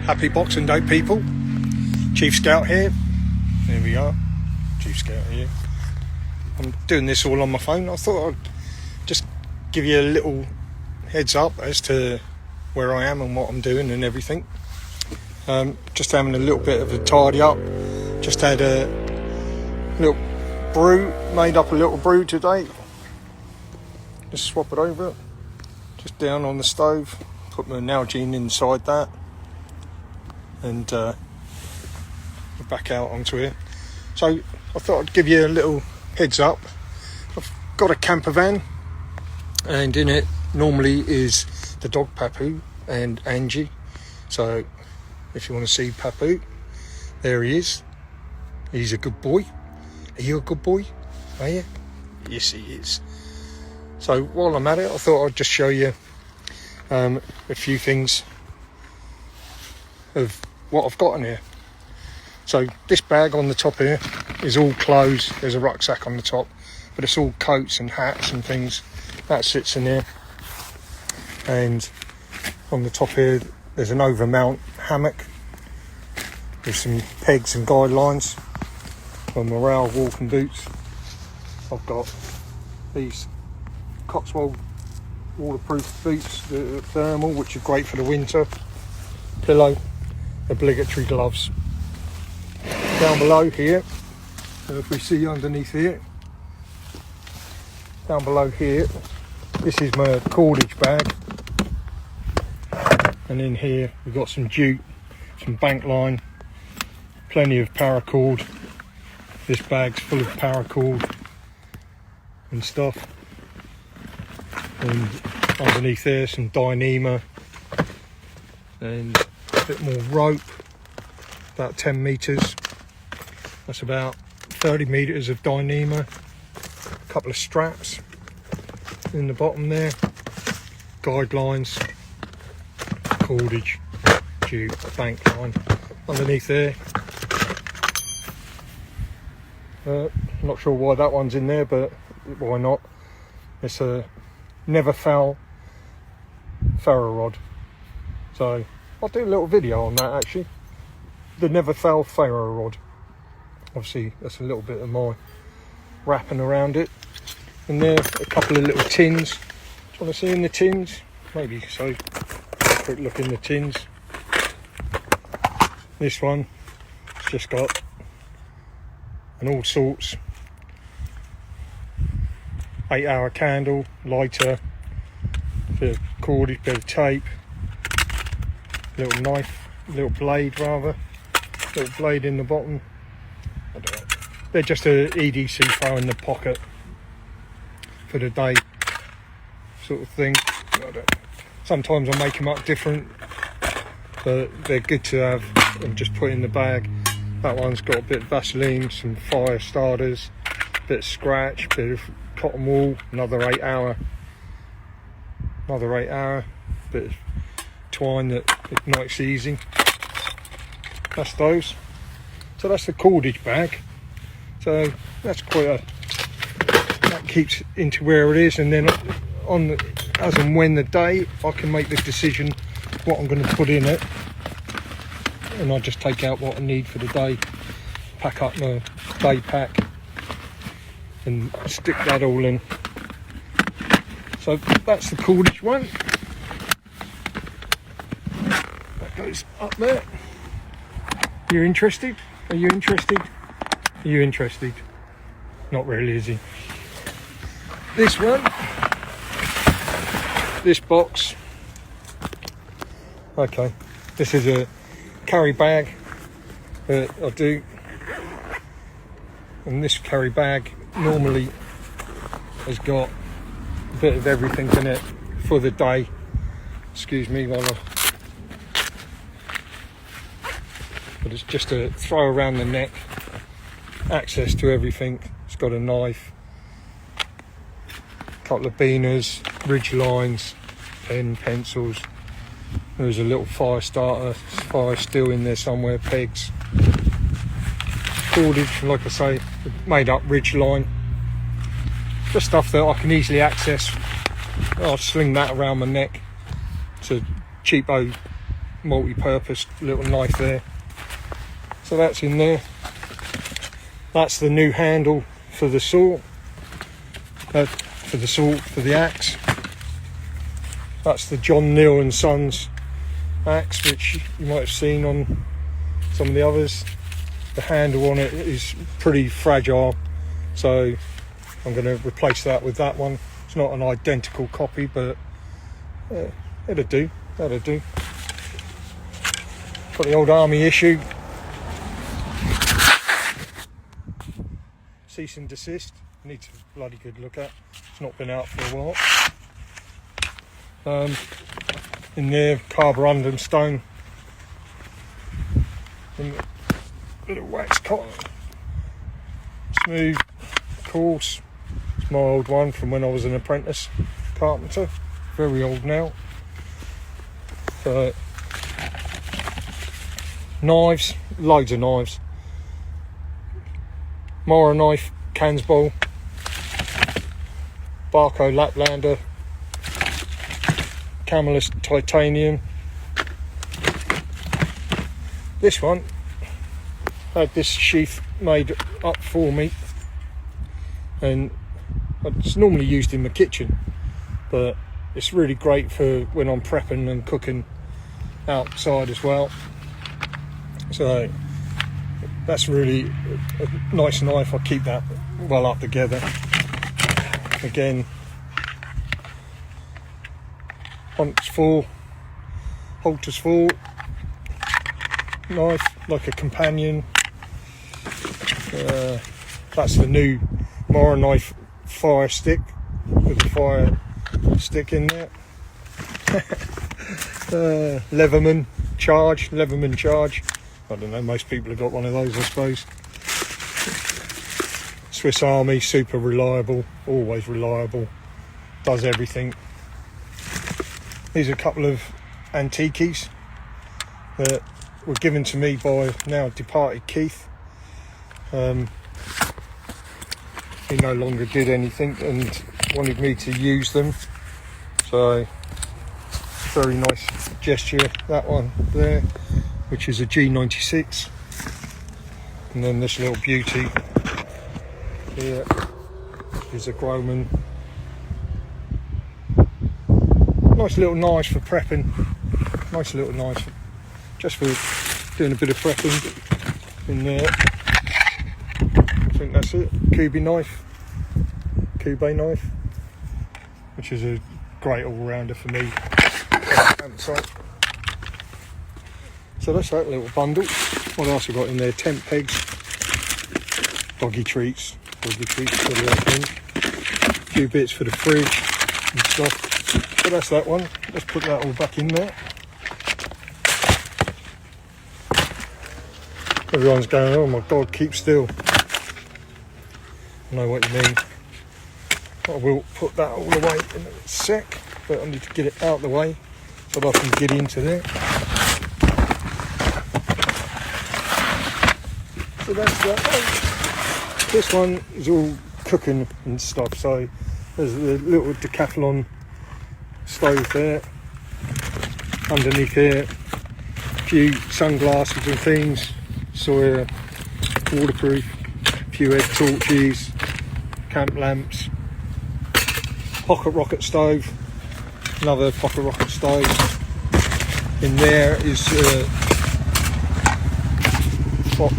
Happy Boxing Day, people. Chief Scout here. There we are. Chief Scout here. I'm doing this all on my phone. I thought I'd just give you a little heads up as to where I am and what I'm doing and everything. Just having a little bit of a tidy up. Just had a little brew, made up a little brew today. Just swap it over. Just down on the stove. Put my Nalgene inside that. And back out onto here. So I thought I'd give you a little heads up. I've got a camper van, and in it normally is the dog Papu and Angie. So if you want to see Papu, there he is. He's a good boy. Are you a good boy? Are you? Yes, he is. So while I'm at it, I thought I'd just show you a few things of what I've got in here. So this bag on the top here is all clothes. There's a rucksack on the top, but it's all coats and hats and things. That sits in here. And on the top here, there's an overmount hammock with some pegs and guidelines for morale walking boots. I've got these Cotswold waterproof boots, the thermal, which are great for the winter. Pillow, obligatory gloves. Down below here, if we see underneath here, down below here, this is my cordage bag. And in here we've got some jute, some bank line, plenty of paracord. This bag's full of paracord and stuff. And underneath there some Dyneema and a bit more rope, about 10 metres. That's about 30 metres of Dyneema, a couple of straps in the bottom there, guidelines, cordage, jute, bank line underneath there. Not sure why that one's in there, but why not? It's a never foul ferro rod. So I'll do a little video on that actually. The never foul ferro rod. Obviously that's a little bit of my wrapping around it. And there a couple of little tins. Do you want to see in the tins? Maybe so. Quick look in the tins. This one, it's just got an all sorts 8-hour candle, lighter, bit of cordage, bit of tape, little knife, little blade rather, little blade in the bottom. I don't know. They're just a EDC throw in the pocket for the day sort of thing. I don't know. Sometimes I make them up different, but they're good to have and just put in the bag. That one's got a bit of Vaseline, some fire starters, a bit of scratch, bit of cotton wool, another 8-hour, bit of twine that ignites easy. That's those. So that's the cordage bag. So that's that keeps into where it is, and then as and when the day, I can make the decision what I'm going to put in it, and I just take out what I need for the day, pack up my day pack and stick that all in. So that's the cordage one. That goes up there. You interested? Are you interested? Are you interested? Not really, is he? This one, this box. Okay, this is a carry bag that I do, and this carry bag normally has got a bit of everything in it for the day. Excuse me while but it's just a throw around the neck, access to everything. It's got a knife, a couple of beaners, ridge lines, pen, pencils. There's a little fire starter, fire still in there somewhere, pegs, cordage, like I say, made up ridge line, just stuff that I can easily access. I'll sling that around my neck. It's a cheapo multi-purpose little knife there. So that's in there. That's the new handle for the saw, for the axe. That's the John Neal and Sons axe, which you might have seen on some of the others. The handle on it is pretty fragile, so I'm going to replace that with that one. It's not an identical copy, but it'll do. Got the old army issue. Cease and desist. Needs a bloody good look at. It's not been out for a while. In there, carborundum stone. And a little wax cotton. Smooth, coarse. It's my old one from when I was an apprentice carpenter. Very old now. Knives, loads of knives. Mora knife, Cansbowl, Barco Laplander, Camelus titanium. This one had this sheath made up for me, and it's normally used in the kitchen, but it's really great for when I'm prepping and cooking outside as well. So that's really a nice knife. I keep that well up together. Again, hunts full, halters full, knife like a companion. That's the new Mora knife fire stick with the fire stick in there. Leatherman charge. I don't know, most people have got one of those, I suppose. Swiss Army, super reliable, always reliable, does everything. These are a couple of antiques that were given to me by now departed Keith. He no longer did anything and wanted me to use them, so very nice gesture. That one there, which is a G96, and then this little beauty here is a Groman. Nice little knife for prepping, nice little knife just for doing a bit of prepping in there. I think that's it. Kube knife, which is a great all-rounder for me. So that's that little bundle. What else have I got in there? Tent pegs, doggy treats for the opening, a few bits for the fridge and stuff. So that's that one. Let's put that all back in there. Everyone's going, oh my god, keep still. I know what you mean. I will put that all away in a sec, but I need to get it out of the way so that I can get into there. So that's that. This one is all cooking and stuff, so there's a little Decathlon stove there. Underneath here, a few sunglasses and things, Sawyer waterproof, a few egg torches, camp lamps, pocket rocket stove, another pocket rocket stove. In there is what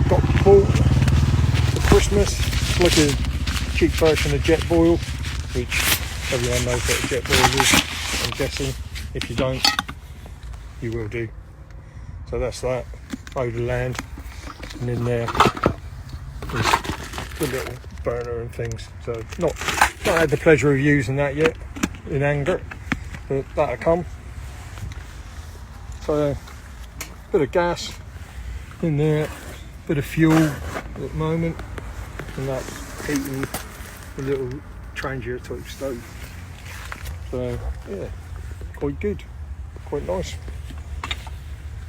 got bought for Christmas. It's like a cheap version of Jetboil, which everyone knows what a Jetboil is, I'm guessing. If you don't, you will do. So that's that, load of land, and in there is the little burner and things. So not had the pleasure of using that yet in anger, but that'll come. So a bit of gas in there, bit of fuel at the moment, and that's heating a little Trangia type stove. So yeah, quite good, quite nice.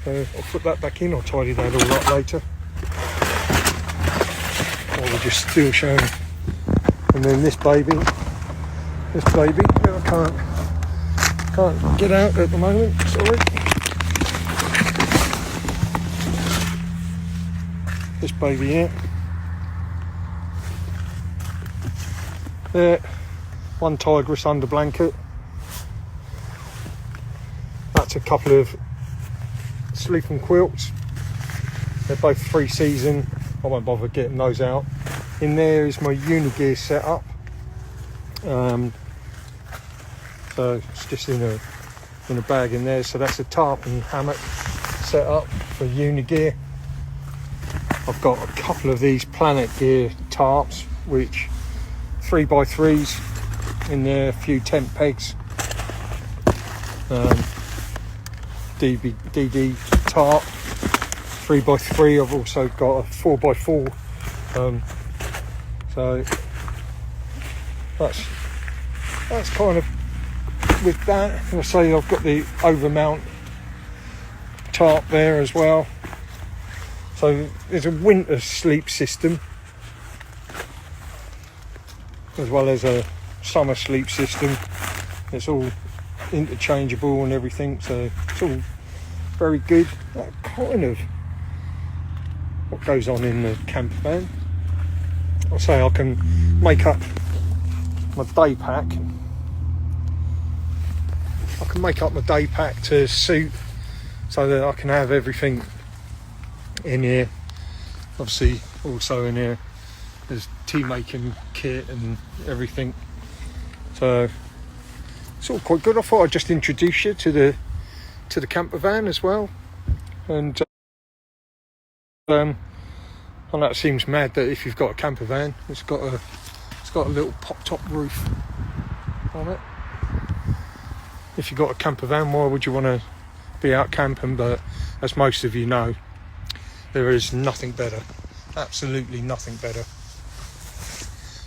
I'll put that back in. I'll tidy that all up later. While we're just still showing. And then this baby that I can't get out at the moment. Sorry. this baby here. There, one tigress under blanket. That's a couple of sleeping quilts. They're both 3 season. I won't bother getting those out. In there is my Unigear setup. So it's just in a bag in there. So that's a tarp and hammock setup for Unigear. I've got a couple of these Planet Gear tarps, which 3x3s in there, a few tent pegs. DD tarp, 3x3. I've also got a 4x4. So that's kind of with that. I say I've got the overmount tarp there as well. So there's a winter sleep system as well as a summer sleep system. It's all interchangeable and everything, so it's all very good. That kind of what goes on in the camper van. I'll say I can make up my day pack. I can make up my day pack to suit so that I can have everything in here. Obviously also in here there's tea making kit and everything, so it's all quite good. I thought I'd just introduce you to the camper van as well. And I know it seems mad that if you've got a camper van, it's got a little pop top roof on it. If you've got a camper van, why would you want to be out camping? But as most of you know, there is nothing better, absolutely nothing better.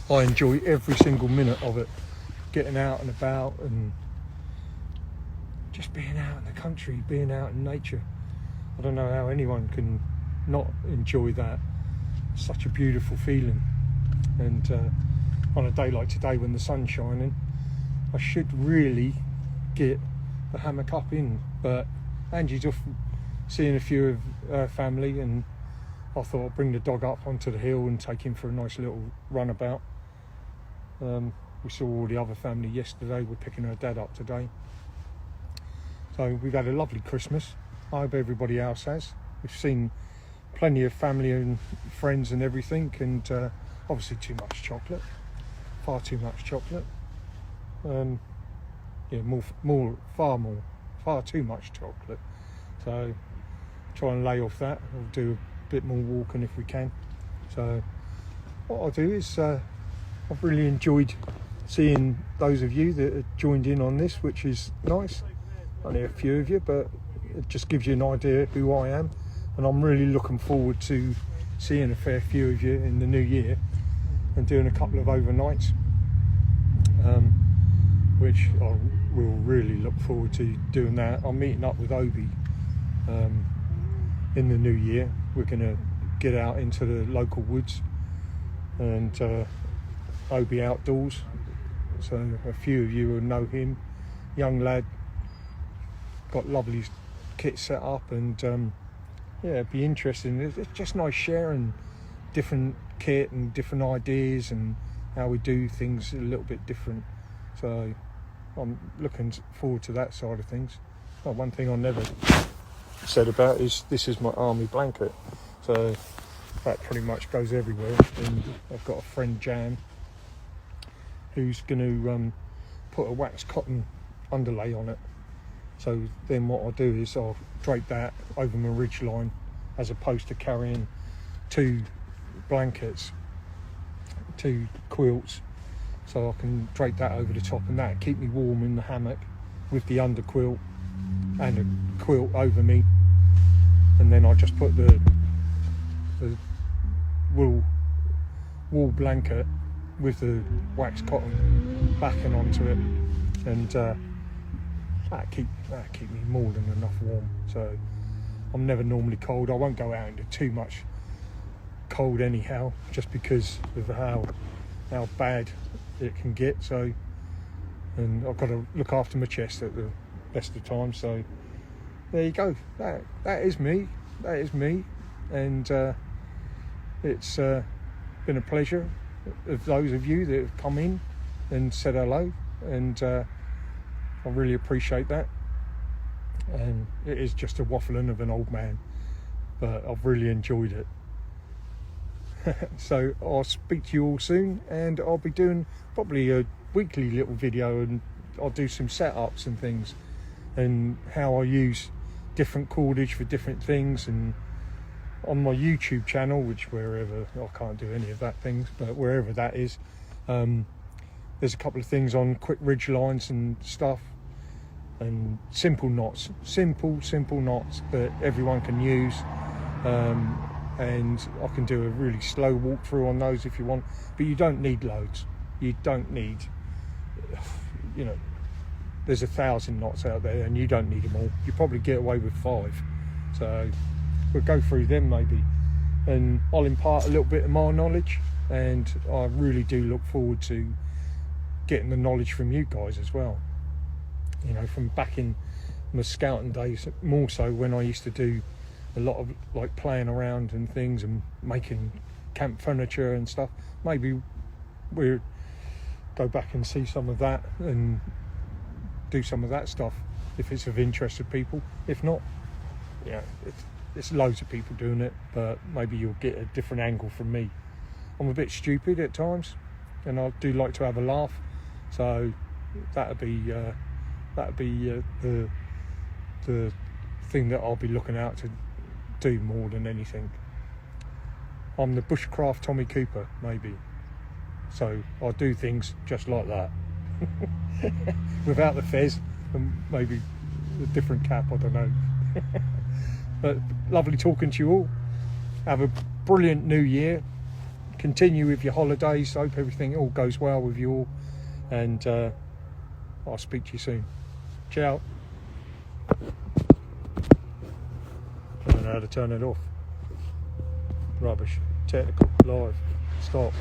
I enjoy every single minute of it, getting out and about and just being out in the country, being out in nature. I don't know how anyone can not enjoy that. It's such a beautiful feeling. And on a day like today when the sun's shining, I should really get the hammock up in, but Angie's off seeing a few of her family, and I thought I'd bring the dog up onto the hill and take him for a nice little runabout. We saw all the other family yesterday. We're picking her dad up today. So we've had a lovely Christmas. I hope everybody else has. We've seen plenty of family and friends and everything, and obviously too much chocolate, far too much chocolate. Yeah, far too much chocolate. So try and lay off that. We'll do a bit more walking if we can. So what I'll do is I've really enjoyed seeing those of you that have joined in on this, which is nice. Only a few of you, but it just gives you an idea who I am, and I'm really looking forward to seeing a fair few of you in the new year and doing a couple of overnights, which I will really look forward to doing that. I'm meeting up with Obi in the new year. We're going to get out into the local woods and Obi Outdoors, so a few of you will know him. Young lad, got lovely kit set up, and yeah, it'd be interesting. It's just nice sharing different kit and different ideas and how we do things a little bit different. So I'm looking forward to that side of things. Oh, one thing I never said about is this is my army blanket, so that pretty much goes everywhere. And I've got a friend Jan who's going to put a waxed cotton underlay on it. So then what I'll do is I'll drape that over my ridge line, as opposed to carrying 2 blankets, 2 quilts. So I can drape that over the top, and that'll keep me warm in the hammock with the under quilt and a quilt over me. And then I just put the wool blanket with the waxed cotton backing onto it, and that'll keep me more than enough warm. So I'm never normally cold. I won't go out into too much cold anyhow, just because of how bad it can get. So, and I've got to look after my chest at the best of times. So there you go. That is me. And it's been a pleasure of those of you that have come in and said hello, and I really appreciate that. And it is just a waffling of an old man, but I've really enjoyed it. So I'll speak to you all soon, and I'll be doing probably a weekly little video, and I'll do some setups and things, and how I use different cordage for different things. And on my YouTube channel, which wherever, I can't do any of that things, but wherever that is, there's a couple of things on quick ridge lines and stuff, and simple knots, simple knots that everyone can use. And I can do a really slow walkthrough on those if you want, but you don't need loads. You don't need, you know, there's 1,000 knots out there and you don't need them all. You probably get away with 5. So we'll go through them maybe, and I'll impart a little bit of my knowledge, and I really do look forward to getting the knowledge from you guys as well. You know, from back in my scouting days, more so when I used to do a lot of like playing around and things and making camp furniture and stuff. Maybe we'll go back and see some of that and do some of that stuff if it's of interest to people. If not, yeah, it's loads of people doing it, but maybe you'll get a different angle from me. I'm a bit stupid at times, and I do like to have a laugh, so that'd be the thing that I'll be looking out to do more than anything. I'm the bushcraft Tommy Cooper, maybe, so I do things just like that. Without the fez and maybe a different cap, I don't know. But lovely talking to you all. Have a brilliant new year. Continue with your holidays. Hope everything all goes well with you all, and I'll speak to you soon. Ciao. I don't know how to turn it off. Rubbish. Technical. Live. Stop.